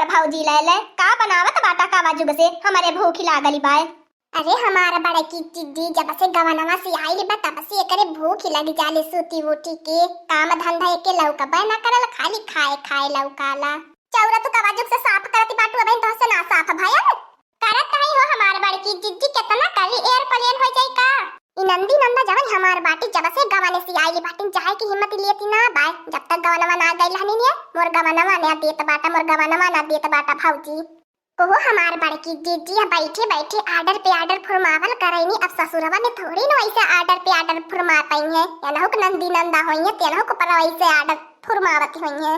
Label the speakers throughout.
Speaker 1: ऊपर भौजी ले ले का बनावत बाटा का बाजू से हमारे भूख लागली बाय।
Speaker 2: अरे हमारा बड़ा की चिद्दी जब से गवनवा से आइल बा तब से एकरे भूख लगी जाले सूती उठी के काम धंधा एके लौका बा ना करल खाली खाए खाए लौकाला। चौरा तो का बाजू से साफ करती बाटू अबे तो से ना साफ भया करत नहीं हो हमार बड़ा की चिद्दी कितना करी एयर प्लेन हो जाई का। इ नंदी नंदा जवन हमार बाटी जब से गवने से आइल बाटी जाए की हिम्मत लेती ना बाय जब तक गवनवा ना गइल हनी ने मोर गवनवा ने देत बाटा मोर गवनवा ना देत बाटा भौजी। ओहो हमार बड़की दीदी बैठे बैठे आर्डर पे आर्डर फरमावल करैनी अब ससुरवा में थोड़ी न वैसे आर्डर पे आर्डर फरमा पाई है याना हो नंदी नंदा होई है तेना को पर वैसे आर्डर फरमावती होई है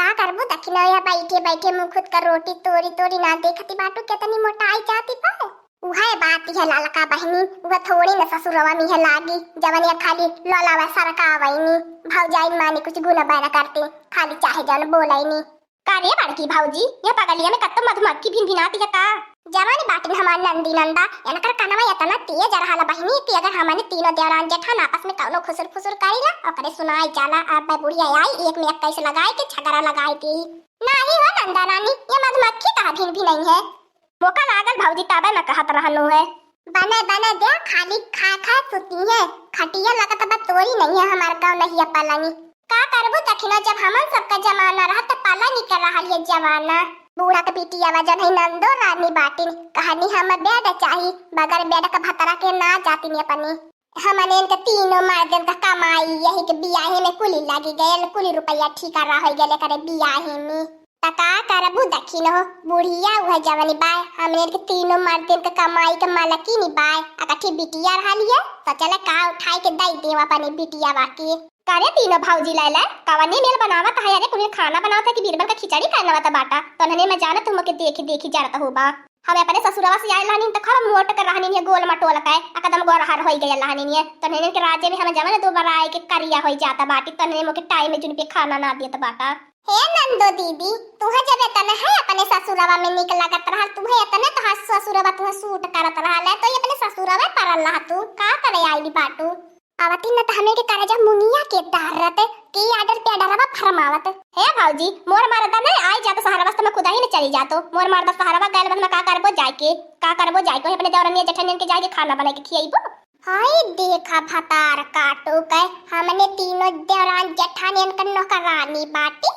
Speaker 2: का करबो दखिना या बैठे बैठे मुंह खुद कर रोटी तोरी तोरी ना देखती बाटू कितनी मोटाई जाती पर उहा बात है लालका बहनी उहा थोड़ी न ससुरवा में है लागी जवन या खाली लोलावा सरकावैनी भौजाई माने कुछ गुना बारा करते खाली चाहे जान बोलैनी
Speaker 1: कारे बड़की भौजी ये पगलिया में कत्तो मधुमक्खी भिनभिनाती है का।
Speaker 2: जवानी बाटिन हमार नंदी नंदा एनकर कनवा इतना तेज रहला बहिनी कि अगर हमने तीनों देवरान जेठान आपस में कौनो खुसुर फुसुर करीला ओकरे सुनाई जाला अब बुढ़िया आई एक में 21 लगाए के झगड़ा लगाई थी नाही हो नंदा रानी ये मधुमक्खी कहां भिन है
Speaker 1: मोका लागल भौजी ताबे न कहत रहनु है
Speaker 2: बने बने दे खाली खा खा सुती है खटिया लगत बा तोरी नहीं है हमार गांव नहीं पलंगी का करबो तखिना जब हमन सबका जमाना रहा त पाला निकल रहा ये जमाना बूढ़ा के बिटिया वजन है नंदो रानी बाटिन कहानी हम बेड चाही बगर बेड का भतरा के ना जाती ने अपनी हमने इनके तीनों मर्दन का कमाई यही के बियाहे में कुली लगी गयल कुली रुपया ठीका रह गेले करे बियाहे में तका करबो दखिनो बुढ़िया वह जवानी बाय हमने इनके तीनों मर्दन का कमाई के मालकी नी बाय अकठी बिटिया रहलिए तो चले का उठाई के दई देव अपनी बिटिया वाकी
Speaker 1: कारे तीनों भौजी ले ले कवनी मेल बनावत है अरे कुने खाना बनावत है कि बीरबल का खिचड़ी खाना वाता बाटा तो नने मैं जाना तुम के देखी देखी जाता होबा हम अपने ससुरवा से आइल रहनी त खब मोट कर रहनी है गोल मटोल का एकदम गोरहर होई गया रहनी है तो नने के राज्य में हम जवन दो बार आए के करिया होई जाता बाटी तो नने मोके टाइम में जुन पे खाना ना दियत बाटा।
Speaker 2: हे नंदो दीदी तुह जब तने है अपने ससुरवा में निक लागत रहल तुहे तने तो ससुरवा तुह सूट करत रहल तो अपने ससुरवा परल रह तू का करे आईली बाटू आवती न त हमें के करजा मुनिया के दारत के आर्डर पे आर्डरवा फरमावत
Speaker 1: हे भौजी मोर मरदा ने आई जात सहारा वास्ते मैं खुदा ही ने चली जातो मोर मरदा सहारावा गैल बस मैं का करबो जाके अपने देवरनिया जेठनियन के जाके खाना बना के खियाइबो।
Speaker 2: हाय देखा भतार काटो के हमने तीनों देवरान जेठानियन का नौकरानी बाटी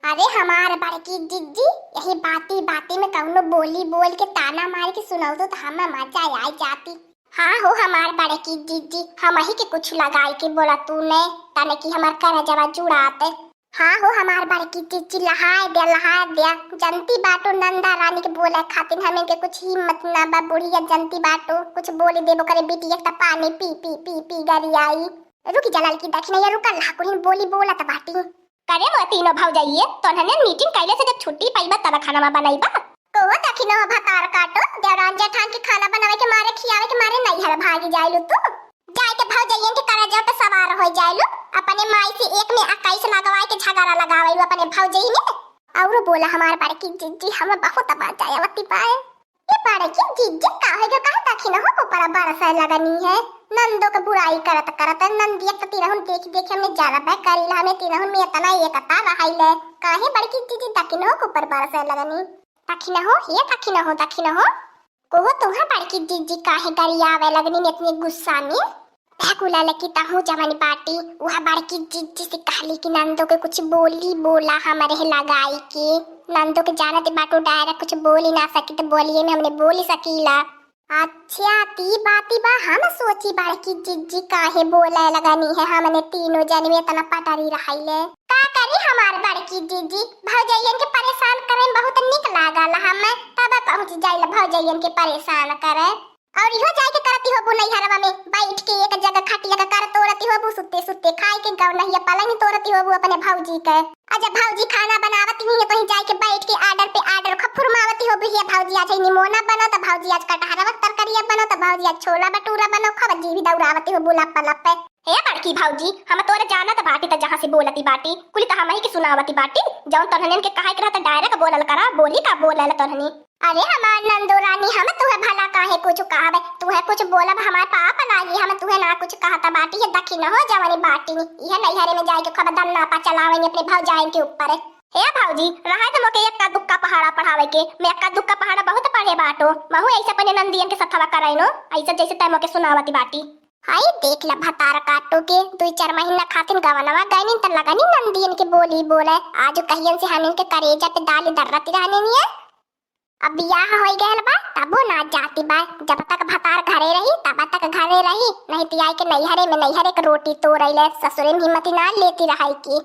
Speaker 2: अरे हमार बड़की जिज्जी यही बाती बाती में कौनो बोली बोल के ताना मार के सुनाओ तो हमें मजा आई जाती। हाँ हो हमार बड़े की दीदी हम ही के कुछ लगाई के बोला तूने तने की हमार करजवा जुड़ाते। हाँ हो हमार बड़े की दीदी लहाय दे जनती बाटो नंदा रानी के बोले खातिर हमें के कुछ हिम्मत ना बा बुढ़िया जनती बाटो कुछ बोली देबो करे बेटी एक पानी पी पी पी पी गरी आई रुकी जलाल की दक्षिणा या रुका लाकुन बोली बोला त बाटी
Speaker 1: करे मो तीनों भौजाइए तो नने मीटिंग कैले से जब छुट्टी पाईबा तब खाना बनाईबा
Speaker 2: को दखिनो भतार काटो देवरान जेठान के खाना बनावे के मारे खियावे के मारे नहीं हर भागी जाइलु तू जाय के भौजाइयन के करजा पे सवार हो जाइलु अपने माई से एक में 21 लगवाए के झगड़ा लगावे अपने भौजाई ने और बोला हमार बड़े की जिज्जी हम बहुत बात आयावती पाए ये बड़े की जिज्जी काहे जो कहा दखिनो हो ऊपर बरसा लगनी है नंदो के बुराई करत करत नंदिया त तीनहुन देख देख हमने जाला बे करिला हमें तीनहुन में इतना एकता रहाइले काहे बड़े की जिज्जी दखिनो हो ऊपर बरसा लगनी दखिना हो कोहो तुम्हार बड़की दीदी काहे गरियावे लगनी ने इतनी गुस्सा में भकुला लकी ताहू जवानी बाटी वह बड़की दीदी से कहली कि नंदो के कुछ बोला हमारे लगाई के नंदो के जाना ते बाटो डायरेक्ट कुछ बोली ना सकी तो बोलिए में हमने बोली सकीला अच्छा ती बाती बा हम सोची बड़की दीदी काहे बोले लगनी है हमने तीनों जन में इतना पटारी रहाइले का करी हमार बड़की दीदी भौजाइयन के परेशान करे बहुत निक लागल हम तब पहुंच जाइल भौजाइयन के परेशान करे और इहो जाके करती हो बुनई हरवा में बैठ के एक जगह खटिया का कर तोड़ती हो सुत्ते सुत्ते खाए के गाँव नहीं पलंग तोड़ती हो अपने भौजी के अजब भौजी खाना बनावती हुई कहीं जाके बैठ के आर्डर पे आर्डर खफुरमावती हो भैया भौजी आज निमोना बनो तो भौजी आज कटहरवा तरकारिया बनो तो भौजी आज छोला भटूरा बनो खब जी भी दौड़ावती हो बुला पलप पे
Speaker 1: हे बड़की भौजी हम तोरे जाना त बाटी त जहां से बोलती बाटी कुली त हम ही के सुनावती बाटी जौन तन्हन के कहे के रहता डायरेक्ट बोलल करा बोली का बोलल तन्हनी
Speaker 2: अरे हमार नंदो रानी हम तुहे भला काहे कुछ कहावे तुहे कुछ बोलब हमार पाप लागी हम तुहे ना कुछ कहता बाटी ये दखी न हो जवानी बाटी यह नैहरे में जाए के खबरदार नापा चलावे अपने भौजाइन के ऊपर
Speaker 1: हे भाऊजी रहा तो मोके एक का दुक्का पहाड़ा पढ़ावे के मैं एक का दुक्का पहाड़ा बहुत पढ़े बाटो महू ऐसा अपने नंदियन के सथवा कराइनो ऐसा जैसे टाइम के सुनावती बाटी।
Speaker 2: हाय देख ला भतार काटो के 2-4 महीना खातिन गवनवा गईनी त लगनी नंदियन के बोली बोले आज कहियन से हनिन के करेजा पे दाल दर्रती रहने नहीं। अब बियाह हो गयल बा तबो ना जाती बा जब तक भतार घरे रही तब तक घरे रही नहीं तियाई के नैहरे के रोटी तोड़ैले ससुरे में हिम्मत ना लेती रहाई की।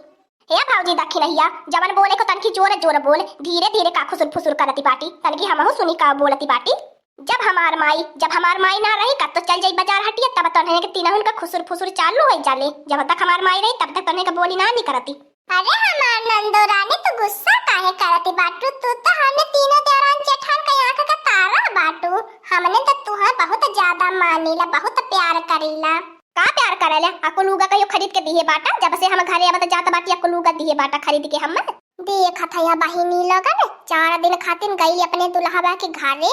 Speaker 1: हे भाऊजी दखी नहिया जवन बोले को तनकी जोर जोर बोल धीरे धीरे का खुसुर फुसुर करती बाटी तनकी हमहु सुनी का बोलती बाटी। जब हमार माई ना रही कब तो चल जाई बाजार हटिया तब तन्हे के तीनों का खुसुर फुसुर चालू हो जाले जब तक हमार माई रही तब तक तन्हे का बोली ना नहीं करती।
Speaker 2: अरे हमार नंदो रानी तू गुस्सा काहे करती बाटू तू तो हमने तीनों देवरान जेठान का आंख का तारा बाटू हमने तो तुहा बहुत ज्यादा मानीला बहुत प्यार करीला।
Speaker 1: का प्यार करेले आपको लूगा कहियो खरीद के दिए बाटा जब से हम घरे आवत जात बाटी आपको लूगा दिए बाटा खरीद के हम
Speaker 2: देख थया बहिनी लगन 4 दिन खातिन गई अपने दुल्हबा के घरे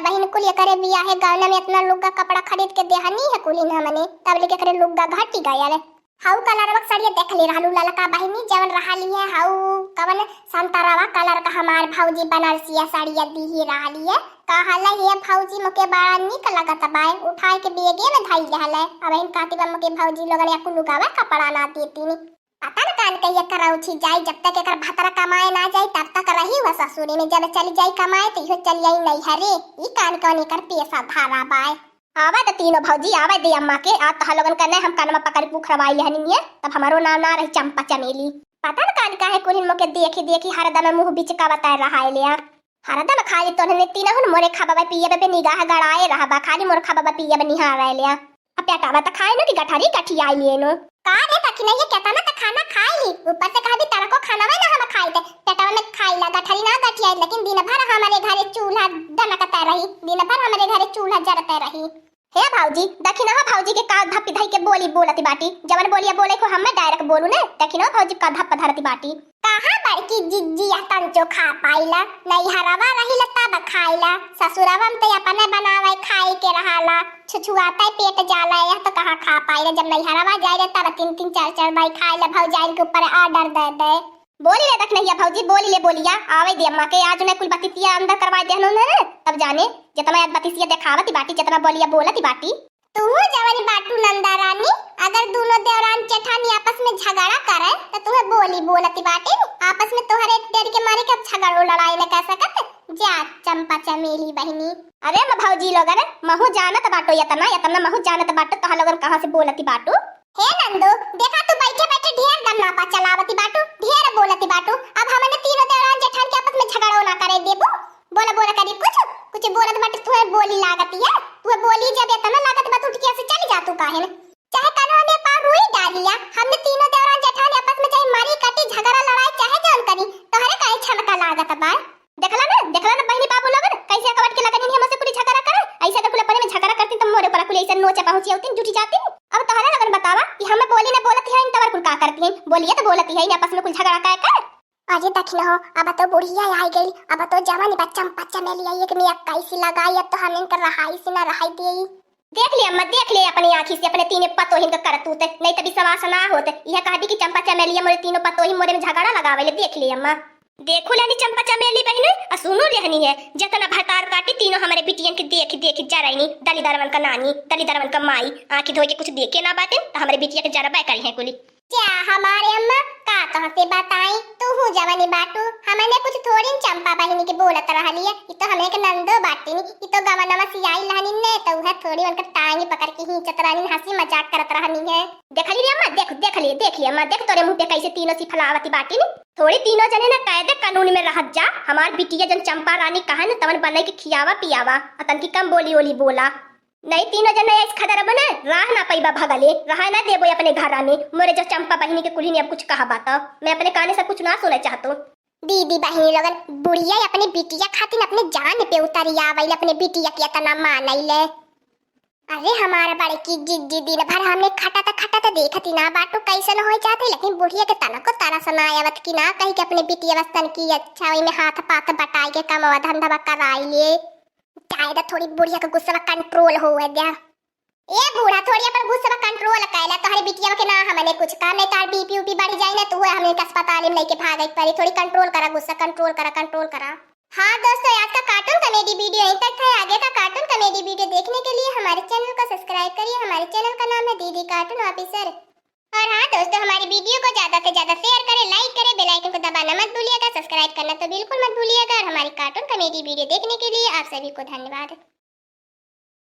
Speaker 2: बहिन कुल करे बिया है गावना में इतना लुग्गा कपड़ा खरीद के देहनी है कुलिन हमने तब लेके करे लुग्गा घटी गया रे हाउ कलरवा साड़ी देख ले रहलू ललका बहिनी जवन रहली है हाउ कवन संतरावा कलर का हमार भौजी बनारसिया साड़िया दी रहली है कहला ये भौजी मोके बड़ा निक लगत बाय उठाए के बेगे में धइल रहले अब इन कातिबा मोके भौजी लोगन या कुलुगावा कपड़ा ना देती नी पता न कान कहिया करौठी जाई जब तक एकर भतरा कमाए ना जाई तब तक रही हुआ ससुरी में जब चली जाई कमाए तो इहो चली आई नैहरे ई कान कौन एकर पैसा धारा बाय।
Speaker 1: आवा तो तीनों भौजी आवा दे अम्मा के आ तहा लोगन करने हम कानमा पकड़ पुखरवाई लेहनी है तब हमारो नाम ना रही चंपा चमेली पता न कान काहे कुलिन मोके देखी हरदम मुंह बीच का बता रहा है लिया हरदम खाली तोहने तीनों मोरे खाबा पिए पे निगाह गड़ाए रहबा खाली मोर खाबा पिए निहार रह लिया अब पेटावा त खाए नो कि गठारी कठी आई लिए नो
Speaker 2: का रे तखने ये केतना त खाना खाई ली ऊपर से कहा भी तारा को खाना ना हम खाई दे पेटावा में खाईला गठारी ना गठिया लेकिन दिन भर हमारे घरे चूल्हा दनकता रही दिन भर हमारे घरे चूल्हा जरते रही।
Speaker 1: हे भाऊजी दखिना भाऊजी के का धप्पी धई के बोली बोलती बाटी जवन बोलिया बोले को हम डायरेक्ट बोलू ने दखिना भाऊजी का धप्प धरती बाटी
Speaker 2: कहां बड़की जिज्जिया तंचो खा पाइला नहीं हरावा रही लता बखाइला ससुरावा में तो अपने बनावे खाई के रहाला छुछुआता पेट जाला यह तो कहां खा पाइला जब नहीं हरावा जाए रे तब 3-3 4-4 बाई खाइला भौजाई के ऊपर ऑर्डर दे दे
Speaker 1: बोली ले दखनैया भौजी बोली ले बोलिया आवे दे अम्मा के आज ने कुल बतिया अंदर करवा देहनो ने तब जाने जितना याद बतिया देखावती बाटी जितना बोलिया बोलती बाटी
Speaker 2: तू जवानी बाटू नंदा रानी अगर दोनों देवरान जेठानी आपस में झगड़ा करे तो तुम्हें बोली बोलती बाटी आपस में तोहरे डर के मारे कब झगड़ो लड़ाई न कर सकत जा चंपा चमेली बहिनी।
Speaker 1: अरे म भौजी लोगन महू जानत बाटो यतना महू जानत बाटो तहा लोगन कहां से बोलती बाटू।
Speaker 2: हे नंदो देखा तू बैठे बैठे ढेर गन्नापा चलावती बाटू ढेर बोलती बाटू अब हमने तीनों देवरान जेठान के आपस में झगड़ो ना करे देबो बोला करी कुछ बोलत बाटे तुम्हें बोली लागती है तुम्हें बोली जब इतना लागत बा उठ के ऐसे चली जा तू काहे न चाहे कानवा में पार हुई डालिया हमने तीनों देवरान जेठान आपस में चाहे मारी काटी झगड़ा लड़ाई चाहे जान करी तोहरे काहे छमका लागत बा देखला ना बहनी बाबू लोगन कैसे कवट के लगन हमसे पूरी झगड़ा करे ऐसे तो खुले पने में झगड़ा करती तुम मोरे पर कुल ऐसे नोचे पहुंची होती जुटी जाती अब तोहरे लगन बतावा कि हमें बोली ना बोलती है इन तवर कुल का करती है बोलिए तो बोलती है इन आपस में कुल झगड़ा काहे कर अरे दखना हो अब तो बुढ़िया आई गई अब तो जवानी बच्चा बच्चा में लिया एक में 21 लगाई अब तो हमने कर रहाई से ना रहाई दे
Speaker 1: देख लिया मत देख ले अपनी आंखी से अपने तीनों पतो हिन करतूत नहीं तभी समास ना होते यह कहती कि चंपा चमेली मोरे तीनों पतो ही मोरे में झगड़ा लगावे ले देख ले अम्मा देखो लेनी चंपा चमेली बहन आ सुनो लेहनी है जतना भतार काटी तीनों हमारे बिटियन के देख जराइनी दलीदारवन का नानी दलीदारवन का माई आंखी धोए के कुछ देखे ना बातें तो हमारे बिटिया के जरा बैकरी है कुली
Speaker 2: क्या हमारे अम्मा का कहते बताई तू हूँ जवानी बाटू हमने कुछ थोड़ी चंपा बहिनी के बोलत रहली है ये तो हमें के नंदो बाटी नी ये तो गवनवा सियाई लहनी ने तो वह थोड़ी उनका टांग पकड़ के ही चतरानी हंसी मजाक करत रहनी है
Speaker 1: देखली रे अम्मा देख ली अम्मा देख तोरे मुंह पे कैसे तीनों सी फलावती बाटी नी थोड़ी तीनों जने ना कायदे कानून में रहत जा हमार बिटिया जन चंपा रानी कहा न तवन बने के खियावा पियावा अतन की कम बोली ओली बोला नहीं तीनों जन इस खदर बने राह ना पैबा भगले रहा ना देबो अपने घर में मोरे जो चंपा बहिनी के कुली ने अब कुछ कहा बात मैं अपने काने से कुछ ना सुनना चाहता हूं
Speaker 2: दीदी बहिनी लोगन बुढ़िया अपने बिटिया खातिर अपने जान पे उतारी आवैल अपने बिटिया के तना मानैले अरे हमारा बड़े की जिद्दी दिन भर हमने खटा देखती ना बाटू कैसन हो जाते लेकिन बुढ़िया के तना को तारा समायावत की ना कहीं के अपने बिटिया वस्तन की अच्छा में हाथ पाथ बटाई के कमवा धंधा कराई लिए चाहे थोड़ी बुढ़िया का गुस्सा कंट्रोल हो गया ए बूढ़ा थोड़ी अपन गुस्सा कंट्रोल कैला तोहरे बिटिया के ना हमने कुछ का नहीं तार बीपी ऊपी बढ़ जाए ना तो वो हमने अस्पताल में लेके भागे पड़ी थोड़ी कंट्रोल करा गुस्सा कंट्रोल करा। हाँ दोस्तों आज का कार्टून कॉमेडी वीडियो यहीं तक था। आगे का कार्टून कॉमेडी वीडियो देखने के लिए हमारे चैनल को सब्सक्राइब करिए। हमारे चैनल का नाम है दीदी कार्टून ऑफिसर। और हाँ दोस्तों हमारी वीडियो को ज्यादा से ज्यादा शेयर करें, लाइक करें, बेल आइकन को दबाना मत भूलिएगा, सब्सक्राइब करना तो बिल्कुल मत भूलिएगा। और हमारी कार्टून कॉमेडी वीडियो देखने के लिए आप सभी को धन्यवाद।